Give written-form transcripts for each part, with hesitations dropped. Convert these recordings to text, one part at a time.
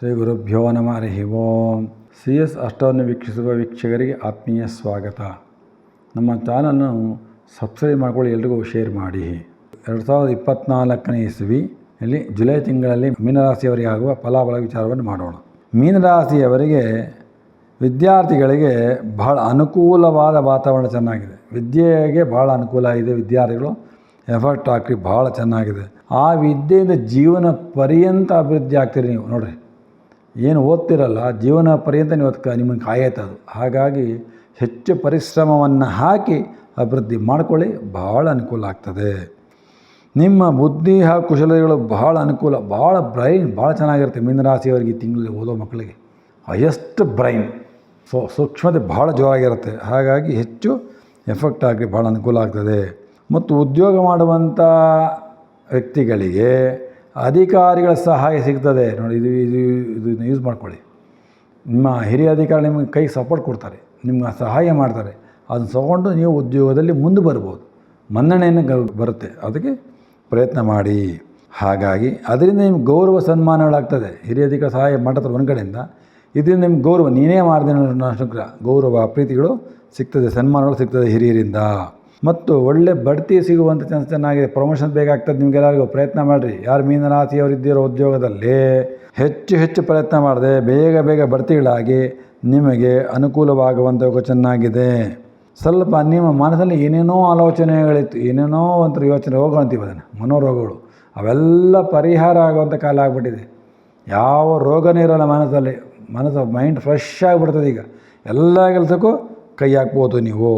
ಶ್ರೀ ಗುರುಭ್ಯೋ ನಮಃ ಹರಿ ಓಂ. C S ಅಷ್ಟವನ್ನು ವೀಕ್ಷಿಸುವ ವೀಕ್ಷಕರಿಗೆ ಆತ್ಮೀಯ ಸ್ವಾಗತ. ನಮ್ಮ ಚಾನಲನ್ನು ಸಬ್ಸ್ಕ್ರೈಬ್ ಮಾಡಿಕೊಳ್ಳಿ, ಎಲ್ರಿಗೂ ಶೇರ್ ಮಾಡಿ. 2024ನೇ ಇಸವಿಯಲ್ಲಿ ಜುಲೈ ತಿಂಗಳಲ್ಲಿ ಮೀನರಾಶಿಯವರಿಗೆ ಆಗುವ ಫಲಾಫಲ ವಿಚಾರವನ್ನು ಮಾಡೋಣ. ಮೀನರಾಶಿಯವರಿಗೆ ವಿದ್ಯಾರ್ಥಿಗಳಿಗೆ ಬಹಳ ಅನುಕೂಲವಾದ ವಾತಾವರಣ ಚೆನ್ನಾಗಿದೆ. ವಿದ್ಯೆಗೆ ಭಾಳ ಅನುಕೂಲ ಇದೆ. ವಿದ್ಯಾರ್ಥಿಗಳು ಎಫರ್ಟ್ ಹಾಕಿ ಭಾಳ ಚೆನ್ನಾಗಿದೆ. ಆ ವಿದ್ಯೆಯಿಂದ ಜೀವನ ಪರ್ಯಂತ ಅಭಿವೃದ್ಧಿ ಆಗ್ತೀರಿ. ನೀವು ನೋಡಿರಿ, ಏನು ಓದ್ತಿರಲ್ಲ ಜೀವನ ಪರ್ಯಂತ ನೀವು ನಿಮಗೆ ಕಾಯತ್ತೆ ಅದು. ಹಾಗಾಗಿ ಹೆಚ್ಚು ಪರಿಶ್ರಮವನ್ನು ಹಾಕಿ ಅಭಿವೃದ್ಧಿ ಮಾಡ್ಕೊಳ್ಳಿ, ಭಾಳ ಅನುಕೂಲ ಆಗ್ತದೆ. ನಿಮ್ಮ ಬುದ್ಧಿ ಹಾಗೂ ಕುಶಲತೆಗಳು ಭಾಳ ಅನುಕೂಲ, ಭಾಳ ಬ್ರೈನ್ ಭಾಳ ಚೆನ್ನಾಗಿರುತ್ತೆ. ಮೀನರಾಶಿಯವರಿಗೆ ಈ ತಿಂಗಳಲ್ಲಿ ಓದೋ ಮಕ್ಕಳಿಗೆ ಹೈಯೆಸ್ಟ್ ಬ್ರೈನ್, ಸೂಕ್ಷ್ಮತೆ ಭಾಳ ಜೋರಾಗಿರುತ್ತೆ. ಹಾಗಾಗಿ ಹೆಚ್ಚು ಎಫೆಕ್ಟ್ ಆಗಿ ಭಾಳ ಅನುಕೂಲ ಆಗ್ತದೆ. ಮತ್ತು ಉದ್ಯೋಗ ಮಾಡುವಂಥ ವ್ಯಕ್ತಿಗಳಿಗೆ ಅಧಿಕಾರಿಗಳ ಸಹಾಯ ಸಿಗ್ತದೆ. ನೋಡಿ, ಇದನ್ನು ಯೂಸ್ ಮಾಡ್ಕೊಳ್ಳಿ. ನಿಮ್ಮ ಹಿರಿಯ ಅಧಿಕಾರಿ ನಿಮಗೆ ಕೈ ಸಪೋರ್ಟ್ ಕೊಡ್ತಾರೆ, ನಿಮ್ಗೆ ಸಹಾಯ ಮಾಡ್ತಾರೆ. ಅದನ್ನು ತಗೊಂಡು ನೀವು ಉದ್ಯೋಗದಲ್ಲಿ ಮುಂದೆ ಬರ್ಬೋದು, ಮನ್ನಣೆಯನ್ನು ಬರುತ್ತೆ. ಅದಕ್ಕೆ ಪ್ರಯತ್ನ ಮಾಡಿ. ಹಾಗಾಗಿ ಅದರಿಂದ ನಿಮ್ಗೆ ಗೌರವ ಸನ್ಮಾನಗಳಾಗ್ತದೆ. ಹಿರಿಯ ಅಧಿಕಾರಿ ಸಹಾಯ ಮಾಡ್ತಾರೆ ಒಂದು ಕಡೆಯಿಂದ, ಇದರಿಂದ ನಿಮ್ಗೆ ಗೌರವ, ನೀನೇ ಮಾಡಿದೆ ಅನುಗ್ರಹ, ಗೌರವ ಪ್ರೀತಿಗಳು ಸಿಗ್ತದೆ, ಸನ್ಮಾನಗಳು ಸಿಗ್ತದೆ ಹಿರಿಯರಿಂದ. ಮತ್ತು ಒಳ್ಳೆ ಬಡ್ತಿ ಸಿಗುವಂಥ ಚಾನ್ಸ್ ಚೆನ್ನಾಗಿದೆ. ಪ್ರಮೋಷನ್ ಬೇಕಾಗ್ತದೆ ನಿಮಗೆಲ್ಲರಿಗೂ. ಪ್ರಯತ್ನ ಮಾಡಿರಿ. ಯಾರು ಮೀನರಾಶಿಯವರಿದ್ದೀರೋ ಉದ್ಯೋಗದಲ್ಲಿ ಹೆಚ್ಚು ಪ್ರಯತ್ನ ಮಾಡಿದೆ ಬೇಗ ಬಡ್ತಿಗಳಾಗಿ ನಿಮಗೆ ಅನುಕೂಲವಾಗುವಂಥ ಚೆನ್ನಾಗಿದೆ. ಸ್ವಲ್ಪ ನಿಮ್ಮ ಮನಸ್ಸಲ್ಲಿ ಏನೇನೋ ಆಲೋಚನೆಗಳಿತ್ತು, ಏನೇನೋ ಒಂಥರ ಯೋಚನೆ, ರೋಗಗಳು ಅಂತೀವಿ ಅದನ್ನು, ಮನೋರೋಗಗಳು, ಅವೆಲ್ಲ ಪರಿಹಾರ ಆಗುವಂಥ ಕಾಲ ಆಗಿಬಿಟ್ಟಿದೆ. ಯಾವ ರೋಗನೇ ಇರೋಲ್ಲ ಮನಸ್ಸಲ್ಲಿ. ಮೈಂಡ್ ಫ್ರೆಶ್ ಆಗಿಬಿಡ್ತದೆ. ಈಗ ಎಲ್ಲ ಕೆಲಸಕ್ಕೂ ಕೈ ಹಾಕ್ಬೋದು ನೀವು.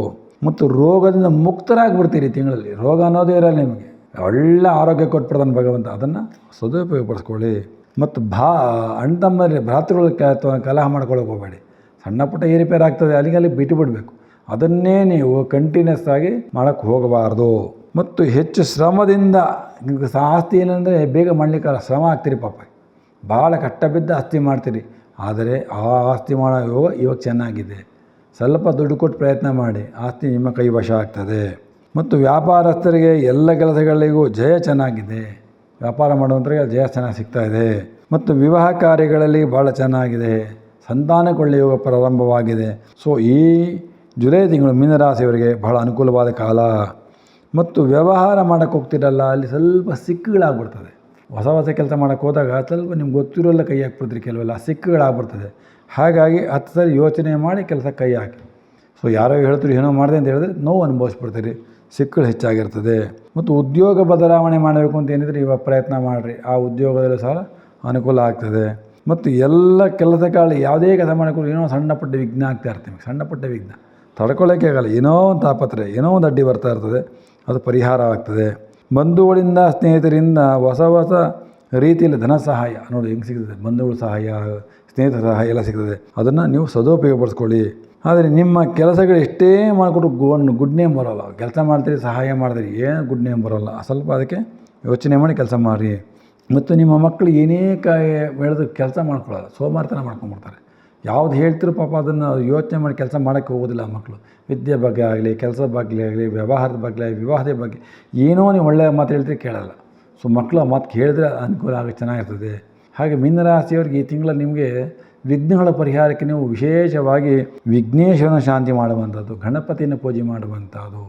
ಮತ್ತು ರೋಗದಿಂದ ಮುಕ್ತರಾಗಿಬಿಡ್ತೀರಿ. ತಿಂಗಳಲ್ಲಿ ರೋಗ ಅನ್ನೋದೇ ಇರಲ್ಲ ನಿಮಗೆ. ಒಳ್ಳೆ ಆರೋಗ್ಯ ಕೊಟ್ಬಿಡ್ತಾನೆ ಭಗವಂತ. ಅದನ್ನು ಸದುಪಯೋಗಪಡಿಸ್ಕೊಳ್ಳಿ. ಮತ್ತು ಅಣ್ಣ ತಮ್ಮಲ್ಲಿ ಭ್ರಾತೃಗಳು ಕಲಹ ಮಾಡ್ಕೊಳ್ಳೋಕೆ ಹೋಗಬೇಡಿ. ಸಣ್ಣ ಪುಟ್ಟ ಏರಿಪೇರ್ ಆಗ್ತದೆ, ಅಲ್ಲಿಗೆ ಬಿಟ್ಟು ಬಿಡಬೇಕು. ಅದನ್ನೇ ನೀವು ಕಂಟಿನ್ಯೂಸ್ ಆಗಿ ಮಾಡೋಕ್ಕೆ ಹೋಗಬಾರ್ದು. ಮತ್ತು ಹೆಚ್ಚು ಶ್ರಮದಿಂದ ಆಸ್ತಿ ಏನಂದರೆ ಬೇಗ ಮಾಡಲಿಕ್ಕಲ್ಲ, ಶ್ರಮ ಆಗ್ತೀರಿ ಪಾಪ. ಭಾಳ ಕಷ್ಟ ಬಿದ್ದ ಆಸ್ತಿ ಮಾಡ್ತೀರಿ. ಆದರೆ ಆ ಆಸ್ತಿ ಮಾಡೋ ಯೋಗ ಇವಾಗ ಚೆನ್ನಾಗಿದೆ. ಸ್ವಲ್ಪ ದುಡ್ಡು ಕೊಟ್ಟು ಪ್ರಯತ್ನ ಮಾಡಿ, ಆಸ್ತಿ ನಿಮ್ಮ ಕೈವಶ ಆಗ್ತದೆ. ಮತ್ತು ವ್ಯಾಪಾರಸ್ಥರಿಗೆ ಎಲ್ಲ ಕೆಲಸಗಳಿಗೂ ಜಯ ಚೆನ್ನಾಗಿದೆ. ವ್ಯಾಪಾರ ಮಾಡುವಂಥರಿಗೆ ಜಯ ಚೆನ್ನಾಗಿ ಸಿಗ್ತಾಯಿದೆ. ಮತ್ತು ವಿವಾಹ ಕಾರ್ಯಗಳಲ್ಲಿ ಭಾಳ ಚೆನ್ನಾಗಿದೆ. ಸಂತಾನಕೊಳ್ಳೆ ಯೋಗ ಪ್ರಾರಂಭವಾಗಿದೆ. ಸೊ ಈ ಜುಲೈ ತಿಂಗಳು ಮೀನರಾಶಿಯವರಿಗೆ ಬಹಳ ಅನುಕೂಲವಾದ ಕಾಲ. ಮತ್ತು ವ್ಯವಹಾರ ಮಾಡೋಕ್ಕೆ ಹೋಗ್ತಿರಲ್ಲ, ಅಲ್ಲಿ ಸ್ವಲ್ಪ ಸಿಕ್ಕುಗಳಾಗ್ಬಿಡ್ತದೆ. ಹೊಸ ಕೆಲಸ ಮಾಡೋಕ್ಕೆ ಹೋದಾಗ ಸ್ವಲ್ಪ ನಿಮ್ಗೆ ಗೊತ್ತಿರೋಲ್ಲ ಕೈ ಹಾಕ್ಬಿಡ್ತೀರಿ, ಕೆಲವೆಲ್ಲ ಸಿಕ್ಕುಗಳಾಗ್ಬಿಡ್ತದೆ. ಹಾಗಾಗಿ 10 ಸರಿ ಯೋಚನೆ ಮಾಡಿ ಕೆಲಸ ಕೈ ಹಾಕಿ. ಸೊ ಯಾರೋ ಹೇಳ್ತೀರಿ ಏನೋ ಮಾಡಿದೆ ಅಂತ ಹೇಳಿದ್ರೆ ನೋವು ಅನುಭವಿಸ್ಬಿಡ್ತೀರಿ, ಸಿಕ್ಕುಗಳು ಹೆಚ್ಚಾಗಿರ್ತದೆ. ಮತ್ತು ಉದ್ಯೋಗ ಬದಲಾವಣೆ ಮಾಡಬೇಕು ಅಂತ ಏನಿದ್ರೆ ಇವಾಗ ಪ್ರಯತ್ನ ಮಾಡಿರಿ, ಆ ಉದ್ಯೋಗದಲ್ಲಿ ಸಹ ಅನುಕೂಲ ಆಗ್ತದೆ. ಮತ್ತು ಎಲ್ಲ ಕೆಲಸಗಳು ಯಾವುದೇ ಕೆಲಸ ಮಾಡೋಕ್ಕೂ ಏನೋ ಸಣ್ಣ ಪುಟ್ಟ ವಿಘ್ನ ಆಗ್ತಾ ಇರ್ತೀವಿ. ಸಣ್ಣ ಪುಟ್ಟ ವಿಘ್ನ ತಡ್ಕೊಳ್ಳೋಕ್ಕೆ ಆಗಲ್ಲ, ಏನೋ ಒಂದು ತಾಪತ್ರೆ, ಏನೋ ಒಂದು ಅಡ್ಡಿ ಬರ್ತಾ ಇರ್ತದೆ, ಅದು ಪರಿಹಾರ ಆಗ್ತದೆ. ಬಂಧುಗಳಿಂದ ಸ್ನೇಹಿತರಿಂದ ಹೊಸ ರೀತಿಯಲ್ಲಿ ಧನ ಸಹಾಯ ನೋಡಿ ಹೆಂಗೆ ಸಿಗ್ತದೆ. ಬಂಧುಗಳ ಸಹಾಯ, ಸ್ನೇಹಿತರ ಸಹಾಯ ಎಲ್ಲ ಸಿಗ್ತದೆ. ಅದನ್ನು ನೀವು ಸದುಪಯೋಗಪಡಿಸ್ಕೊಳ್ಳಿ. ಆದರೆ ನಿಮ್ಮ ಕೆಲಸಗಳು ಎಷ್ಟೇ ಮಾಡಿಕೊಟ್ಟು ಗುಡ್ ನೇಮ್ ಬರೋಲ್ಲ. ಕೆಲಸ ಮಾಡ್ತೀರಿ, ಸಹಾಯ ಮಾಡಿದ್ರಿ, ಏನು ಗುಡ್ ನೇಮ್ ಬರೋಲ್ಲ. ಸ್ವಲ್ಪ ಅದಕ್ಕೆ ಯೋಚನೆ ಮಾಡಿ ಕೆಲಸ ಮಾಡಿರಿ. ಮತ್ತು ನಿಮ್ಮ ಮಕ್ಕಳು ಏನೇ ಬೆಳೆದು ಕೆಲಸ ಮಾಡ್ಕೊಳ್ಳಲ್ಲ, ಸೋಮಾರಿತನ ಮಾಡ್ಕೊಂಡ್ಬಿಡ್ತಾರೆ. ಯಾವ್ದು ಹೇಳ್ತಿರೋ ಪಾಪ ಅದನ್ನು ಯೋಚನೆ ಮಾಡಿ ಕೆಲಸ ಮಾಡೋಕ್ಕೆ ಹೋಗೋದಿಲ್ಲ ಮಕ್ಕಳು. ವಿದ್ಯೆ ಬಗ್ಗೆ ಆಗಲಿ, ಕೆಲಸದ ಬಗ್ಗೆ ಆಗಲಿ, ವ್ಯವಹಾರದ ಬಗ್ಗೆ ಆಗಲಿ, ವಿವಾಹದ ಬಗ್ಗೆ ಏನೋ ನೀವು ಒಳ್ಳೆಯ ಮಾತು ಹೇಳ್ತೀರಿ ಕೇಳಲ್ಲ. ಸೊ ಮಕ್ಕಳು ಆ ಮಾತು ಕೇಳಿದ್ರೆ ಅನುಕೂಲ ಆಗಿ ಚೆನ್ನಾಗಿರ್ತದೆ. ಹಾಗೆ ಮೀನರಾಶಿಯವರಿಗೆ ಈ ತಿಂಗಳಲ್ಲಿ ನಿಮಗೆ ವಿಘ್ನಗಳ ಪರಿಹಾರಕ್ಕೆ ನೀವು ವಿಶೇಷವಾಗಿ ವಿಘ್ನೇಶ್ವರನ ಶಾಂತಿ ಮಾಡುವಂಥದ್ದು, ಗಣಪತಿಯನ್ನು ಪೂಜೆ ಮಾಡುವಂಥದ್ದು.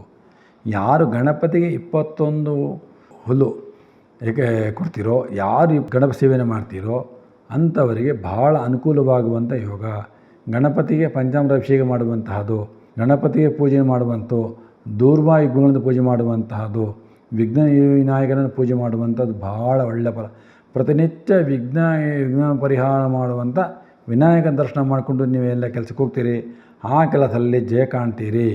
ಯಾರು ಗಣಪತಿಗೆ 21 ಹುಲ್ಲು ಏಕೆ ಕೊಡ್ತೀರೋ, ಯಾರು ಗಣಪತಿ ಸೇವೆಯನ್ನು ಮಾಡ್ತೀರೋ ಅಂಥವರಿಗೆ ಭಾಳ ಅನುಕೂಲವಾಗುವಂಥ ಯೋಗ. ಗಣಪತಿಗೆ ಪಂಚಾಮೃತ ಅಭಿಷೇಕ ಮಾಡುವಂತಹದ್ದು, ಗಣಪತಿಗೆ ಪೂಜೆ ಮಾಡುವಂಥದ್ದು, ದೂರ್ವಾ ಯುಗಗಳಿಂದ ಪೂಜೆ ಮಾಡುವಂತಹದ್ದು, ವಿಘ್ನ ವಿನಾಯಕನನ್ನು ಪೂಜೆ ಮಾಡುವಂಥದ್ದು ಭಾಳ ಒಳ್ಳೆಯ ಫಲ. ಪ್ರತಿನಿತ್ಯ ವಿಘ್ನ ಪರಿಹಾರ ಮಾಡುವಂಥ ವಿನಾಯಕನ ದರ್ಶನ ಮಾಡಿಕೊಂಡು ನೀವೆಲ್ಲ ಕೆಲಸಕ್ಕೆ ಹೋಗ್ತೀರಿ, ಆ ಕೆಲಸದಲ್ಲಿ ಜಯ ಕಾಣ್ತೀರಿ.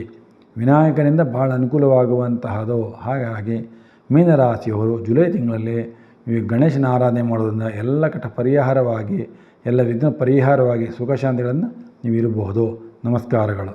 ವಿನಾಯಕನಿಂದ ಭಾಳ ಅನುಕೂಲವಾಗುವಂತಹದ್ದು. ಹಾಗಾಗಿ ಮೀನರಾಶಿಯವರು ಜುಲೈ ತಿಂಗಳಲ್ಲಿ ಗಣೇಶನ ಆರಾಧನೆ ಮಾಡೋದ್ರಿಂದ ಎಲ್ಲ ಪರಿಹಾರವಾಗಿ, ಎಲ್ಲ ವಿಘ್ನ ಪರಿಹಾರವಾಗಿ ಸುಖ ಶಾಂತಿಗಳನ್ನು ನೀವು ಇರಬಹುದು. ನಮಸ್ಕಾರಗಳು.